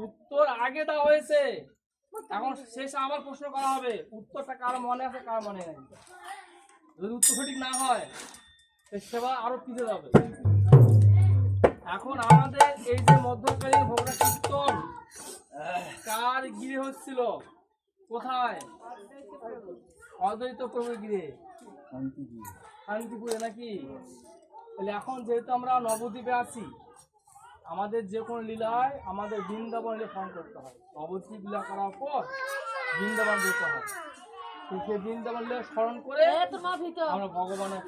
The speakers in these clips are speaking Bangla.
উত্তর আগে দেওয়া হয়েছে, এখন শেষে আবার প্রশ্ন করা হবে। উত্তরটা কার মনে আছে কার মনে নেই। যদি উত্তর সঠিক না হয় সেবা আরো পিছিয়ে যাবে। এখন আমাদের এই যে মধ্যকালীন ভোগরা কীর্তন কার গৃহে হচ্ছিল, কোথায়? অদ্বৈত প্রভুর গৃহে, শান্তিপুরে নাকি? তাহলে এখন যেহেতু আমরা নবদ্বীপে আছি, আমাদের যে কোনো লীলায় আমাদের বৃন্দাবন স্মরণ করতে হয়। নবদ্বীপ লীলা করার পর বৃন্দাবন যেতে হয়। সেই বৃন্দাবন স্মরণ করে আমরা ভগবানের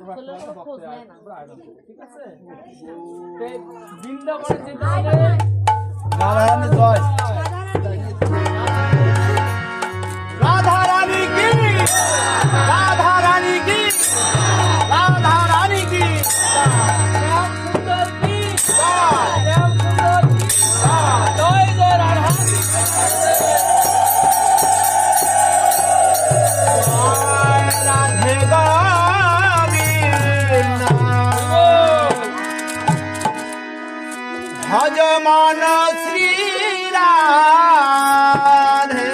ভক্তের আয়োজন করি, ঠিক আছে? বৃন্দাবনে যেতে হলে রাধারানী জয়, রাধা রানী কি, রাধা রানী কি, রাধা রানী কি, শ্যাম সুন্দর কি, শ্যাম সুন্দর কি, জয় জয় রাধা রাধে গোবিন্দ ভজমান শ্রী রাধে,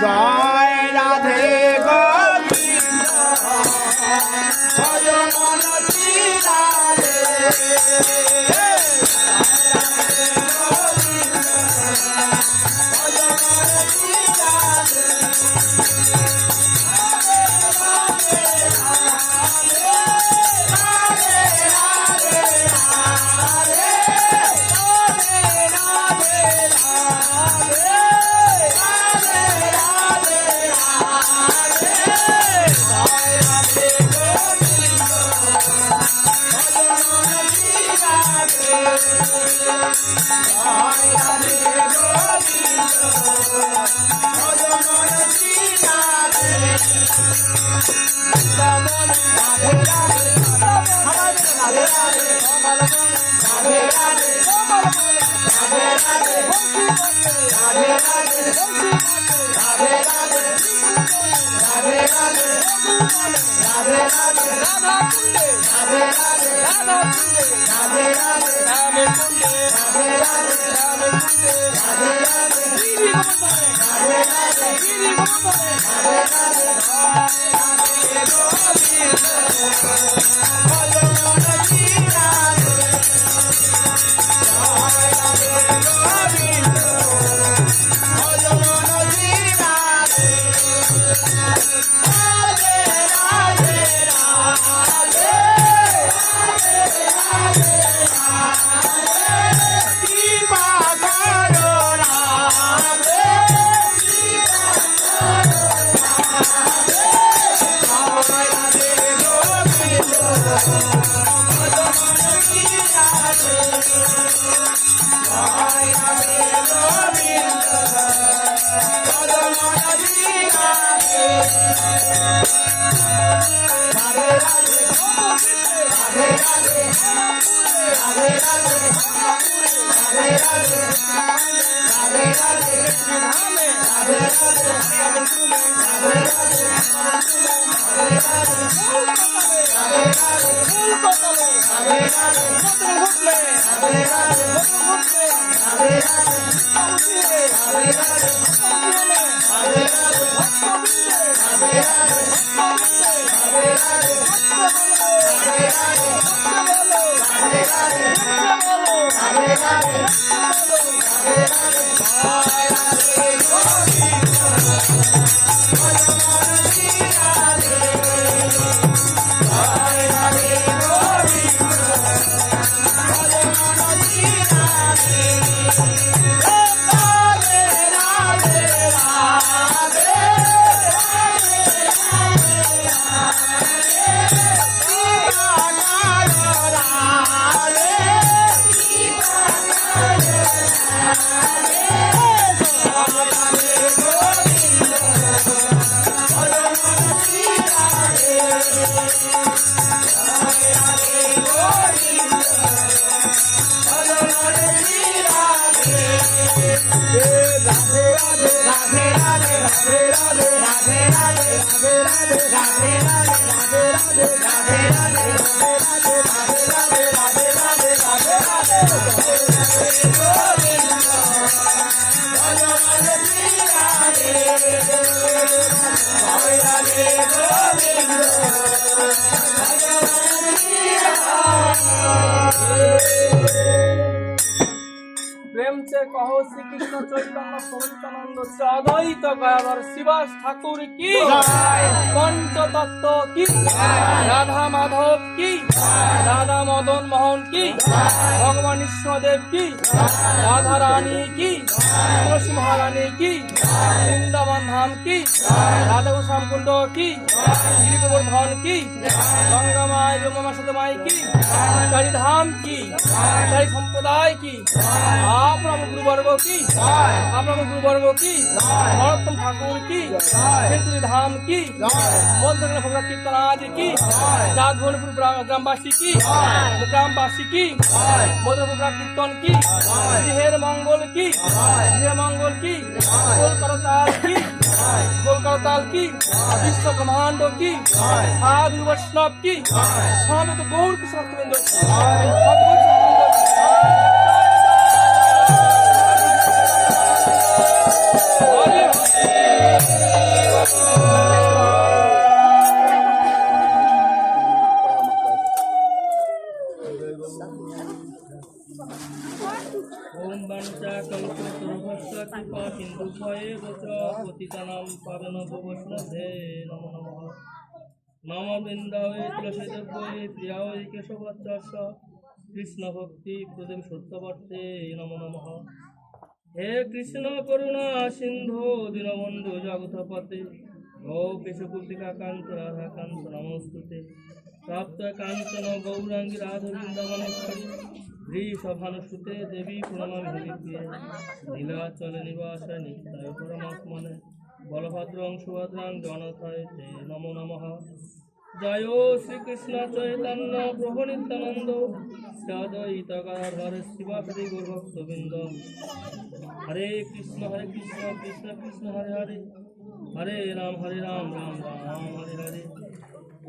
জয় রাধে গোবিন্দ ভজমান শ্রী রাধে, प्रेम से হয়েছে কহ শ্রীকৃষ্ণ চৈতন্য প্রভু নিত্যানন্দ শ্রী অদ্বৈত গয়াধর শিবাস ঠাকুর কি পঞ্চতত্ত্ব কি রাধা মাধব কি রাধা মদন মোহন কি ভগবান কৃষ্ণদেব কি রাধা রানী কি তুলসী মহারানী কি বৃন্দাবন ধাম কি রাধা গোস্বাম কুণ্ড কি গিরিগোবর্ধন কি গঙ্গা মাই ব্রহ্মা সতমাই কি চারিধাম কি চারি সম্প্রদায় কি আপনার গুরুবর্গ কি আপনার গুরুবর্গ কি নরোত্তম ঠাকুর কি কেন্দ্রী ধাম কি মধ্যগ্রাম ভগবান কীর্তনাজ কি যাদবনপুর গ্রামবাসী কি গ্রামবাসী কি মধ্যপুর কীর্তন কি গৃহের মঙ্গল কি গৃহ মঙ্গল কি কলকাতাল কি কলকাতাল কি বিশ্ব ব্রহ্মাণ্ড কি সাধু বৈষ্ণব কি সমেত গৌর কৃষ্ণ ओम वंचा कल्पतरुभ्यश्च कृपा सिन्धुभ्येव च पतितानां पावनेभ्यो वैष्णवे नमो नमः नमो वृन्दावे तुलसीदेव्यै प्रियायै केशवाच्च कृष्ण भक्ति प्रदेव सत्यवर्ते नमो नमः हे कृष्ण करुणा सिंधु दीनबन्धु जगत्पते गोपेश गोपिका कांत राधा कांत नमोस्तुते प्राप्त कांचन गौरांगी राधा वृंदावनेश्वरी वृषभानुसुते देवी प्रणमामि हरिप्रिये नीलाचल निवास नित्याय परमात्मने बलभद्रं सुभद्रं गणताय ते नमो नमः जय श्री कृष्ण चैतन्य प्रभु नित्यानंद श्री गदाधर शिवासादि गौरभक्तवृंद हरे कृष्ण कृष्ण कृष्ण हरे हरे हरे राम राम राम हरे हरे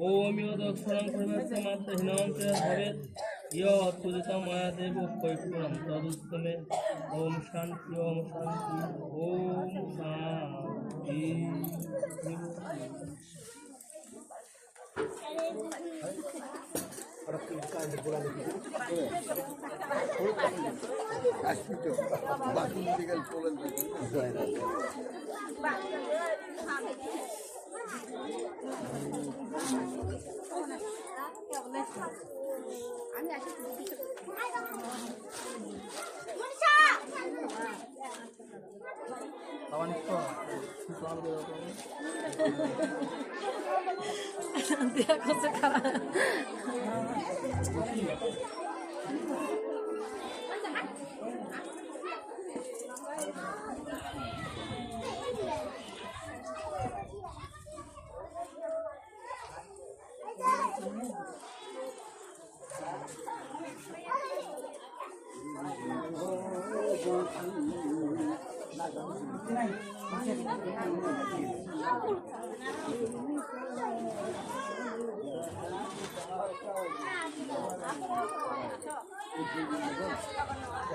ओम योदक्षरं सर्वस्य मात्रहीनं च भवेत् यत्पुजितं मया देव कैपुरं तदुत्तमे ओम शांति ओम शांति देखो से खरा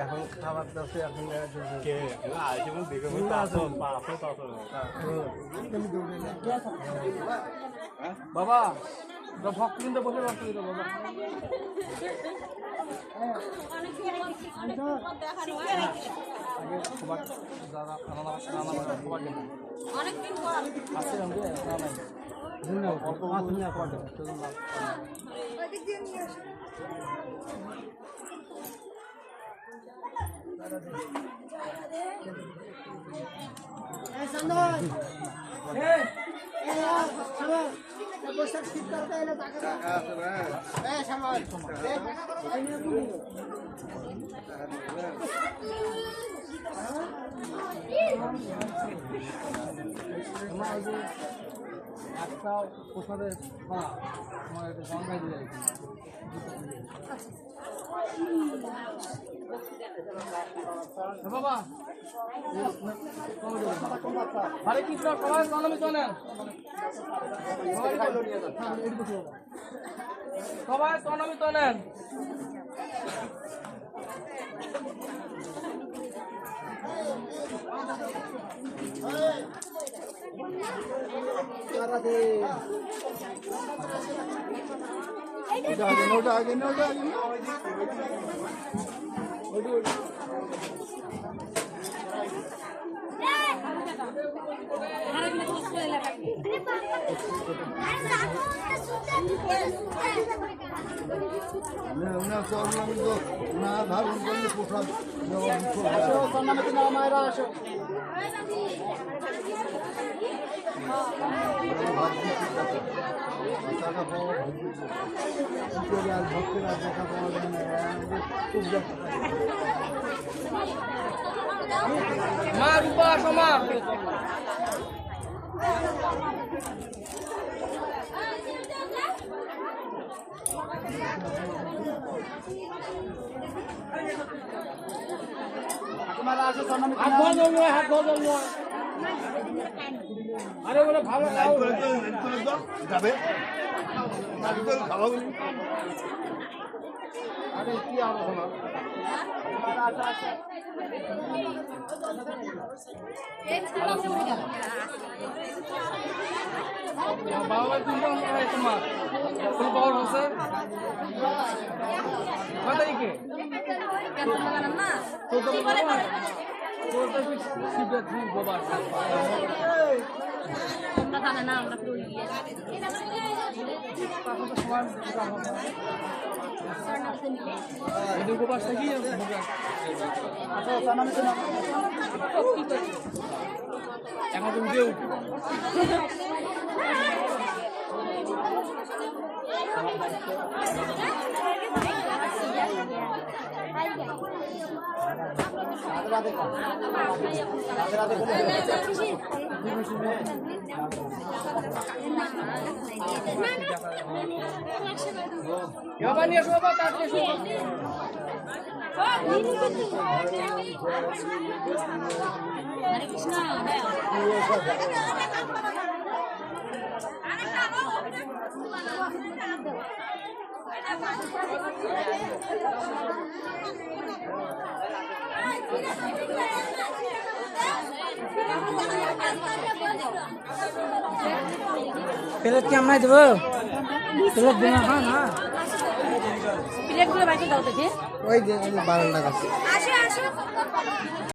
এখন খাবার দাসে এখন কে আইটেম দেখে আমি পাঁচশো বাবা ভক্ত কিন্তু বসে ভক্ত দিত বাবা আগে সবার যারা রান্না সবার জন্য অনেকদিন পর আসছে আমি ধন্যবাদ অল্প নিয়ে করবে একটা প্রসাদের আমার একটা গঙ্গায় দিয়ে বাবা হরে কৃষ্ণ সবাই প্রণামী জানেন সবাই প্রণামী জানেন আগে ওনার চরণ তো ওনার ধারণ করলে প্রসাদ মায়েরা আসো টাকা পাওয়া আর ভক্তরা টাকা পাওয়া যায় না খুব মা রূপা আসো মা। আরে বলে ভালো যাবে খাওয়া আরে কি আলোচনা বাবা চিন্তা হয় তোমার ফুল পাওয়ার হচ্ছে কয় তারিখে? এখন তুমি কেউ বাবা নিয়ে এসো বাবা তাড়াতাড়ি এসো হরে কৃষ্ণ প্লেট কি আমরা দেবো প্লেট দেবো হ্যাঁ না প্লেটগুলো বাকি দাও দেখে ওই যে বারান্দা কাছে আসো আসো